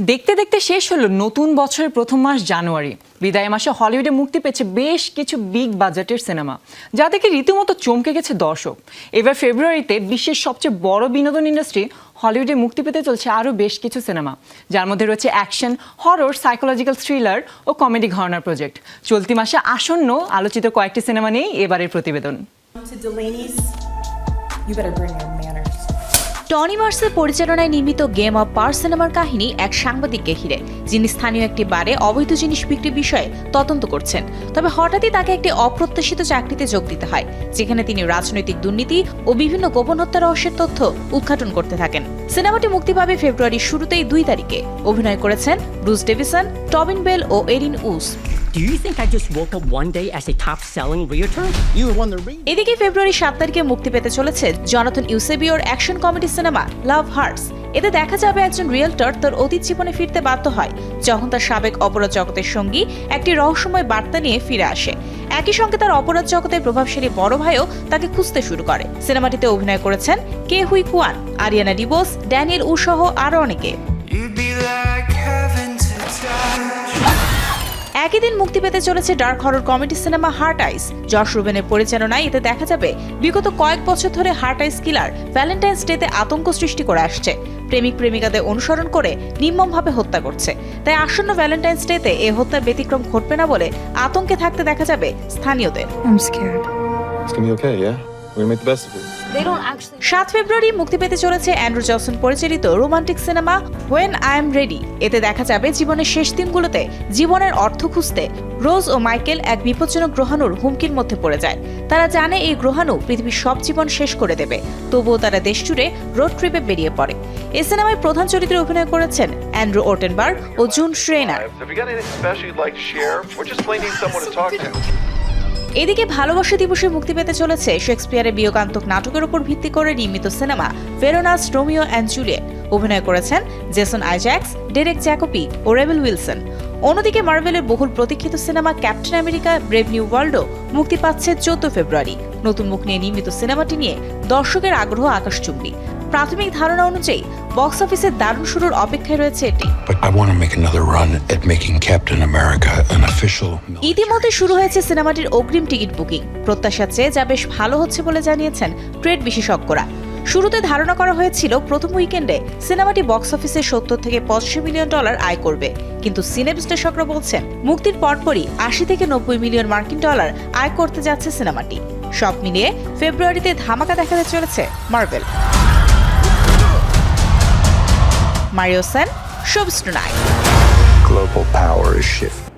দেখতে দেখতে শেষ হলো নতুন বছরের প্রথম মাস জানুয়ারি। বিদায় মাসে হলিউডে মুক্তি পেয়েছে বেশ কিছু বিগ বাজেটের সিনেমা, যা দেখে রীতিমতো চমকে গেছে দর্শক। এবার ফেব্রুয়ারিতে বিশ্বের সবচেয়ে বড় বিনোদন ইন্ডাস্ট্রি হলিউডে মুক্তি পেতে চলছে আরও বেশ কিছু সিনেমা, যার মধ্যে রয়েছে অ্যাকশন, হরর, সাইকোলজিক্যাল থ্রিলার ও কমেডি ঘরানার প্রজেক্ট। চলতি মাসে আসন্ন আলোচিত কয়েকটি সিনেমা নিয়েই এবারের প্রতিবেদন। টনি মার্সের পরিচালনায় নির্মিত গেম অব পাওয়ার সিনেমার কাহিনী এক সাংবাদিককে ঘিরে, যিনি স্থানীয় একটি বারে অবৈধ জিনিস বিক্রির বিষয়ে তদন্ত করছেন। তবে হঠাৎই তাকে একটি অপ্রত্যাশিত চাকরিতে যোগ দিতে হয়, যেখানে তিনি রাজনৈতিক দুর্নীতি ও বিভিন্ন গোপন হত্যা রহস্যের তথ্য উদ্ঘাটন করতে থাকেন। সিনেমাটি মুক্তি পাবে ফেব্রুয়ারির শুরুতেই 2 তারিখে। অভিনয় করেছেন ব্রুস ডেভিসন, টবিন বেল ও এরিন উস। Do you think I just woke up one day as a top-selling realtor? You won the ring. এদিকে ফেব্রুয়ারি 7 তারিখে মুক্তি পেতে চলেছে জনাথন ইউসেবিওর অ্যাকশন কমেডি সিনেমা লাভ হার্টস। এতে দেখা যাবে একজন রিয়েলটর তার অতীত জীবনে ফিরতে বাধ্য হয়, যখন তার সাবেক অপরাধ জগতের সঙ্গী একটি রহস্যময় বার্তা নিয়ে ফিরে আসে। একই সঙ্গে তার অপরাধ জগতের প্রভাবশালী বড় ভাইও তাকে খুঁজতে শুরু করে। সিনেমাটিতে অভিনয় করেছেন কে হুই কুয়ান, আরিয়ানা ডিবোস, ড্যানিয়েল উ সহ আরও অনেকে। একই দিন মুক্তি পেতে চলেছে dark horror comedy cinema Heart Eyes. Josh রুবেনের পরিচালনায় এতে দেখা যাবে বিগত কয়েক বছর ধরে হার্ট আইস কিলার ভ্যালেন্টাইন্স ডেতে আতঙ্ক সৃষ্টি করে আসছে। প্রেমিক প্রেমিকাদের অনুসরণ করে নির্মমভাবে হত্যা করছে। তাই আসন্ন ভ্যালেন্টাইন্স ডেতে এ হত্যার ব্যতিক্রম ঘটবে না বলে আতঙ্কে থাকতে দেখা যাবে স্থানীয়দের। 7 ফেব্রুয়ারি মুক্তি পেতে চলেছে অ্যান্ড্রু জনসন পরিচালিত romantic cinema when I am ready. এতে দেখা যাবে জীবনের শেষ দিনগুলোতে জীবনের অর্থ খুঁজতে রোজ ও মাইকেল এক বিপজ্জনক গ্রহাণুর হুমকির মধ্যে পড়ে যায়। তারা জানে এই গ্রহাণু পৃথিবীর সব জীবন শেষ করে দেবে, তবুও তারা দেশ জুড়ে রোড ট্রিপে বেরিয়ে পড়ে। এই সিনেমায় প্রধান চরিত্রে অভিনয় করেছেন অ্যান্ড্রু ওটেনবার্গ ও জুন শ্রেনার। এদিকে ভালোবাসা দিবসে মুক্তি পেতে চলেছে শেক্সপিয়ারের বিয়োগান্তক নাটকের উপর ভিত্তি করে নির্মিত cinema Verona's Romeo and Juliet. অভিনয় করেছেন জেসন আইজ্যাকস, ডেরেক জ্যাকোবি ও রেবেল উইলসন। অন্যদিকে মার্ভেলের বহুল প্রতীক্ষিত cinema Captain America Brave New ওয়ার্ল্ডও মুক্তি পাচ্ছে 14 ফেব্রুয়ারি। নতুন মুখ নিয়ে নির্মিত সিনেমাটি নিয়ে দর্শকের আগ্রহ আকাশচুম্বী। প্রাথমিক ধারণা অনুযায়ী বক্স অফিসে দারুণ শুরুর অপেক্ষায় রয়েছে এটি। ইতিমধ্যে শুরু হয়েছে সিনেমাটির অগ্রিম টিকিট বুকিং। প্রত্যাশা চেয়ে যা বেশ ভালো হচ্ছে বলে জানিয়েছেন ট্রেড বিশেষজ্ঞরা। শুরুতে ধারণা করা হয়েছিল প্রথম উইকেন্ডে সিনেমাটি বক্স অফিসে 70 থেকে 85 মিলিয়ন ডলার আয় করবে, কিন্তু সিনে বিশ্লেষকরা বলছেন মুক্তির পরপরই 80 থেকে 90 মিলিয়ন মার্কিন ডলার আয় করতে যাচ্ছে সিনেমাটি। সব মিলিয়ে ফেব্রুয়ারিতে ধামাকা দেখাতে চলেছে Marvel. Mario Sen, showbiz tonight. Global power is shifting.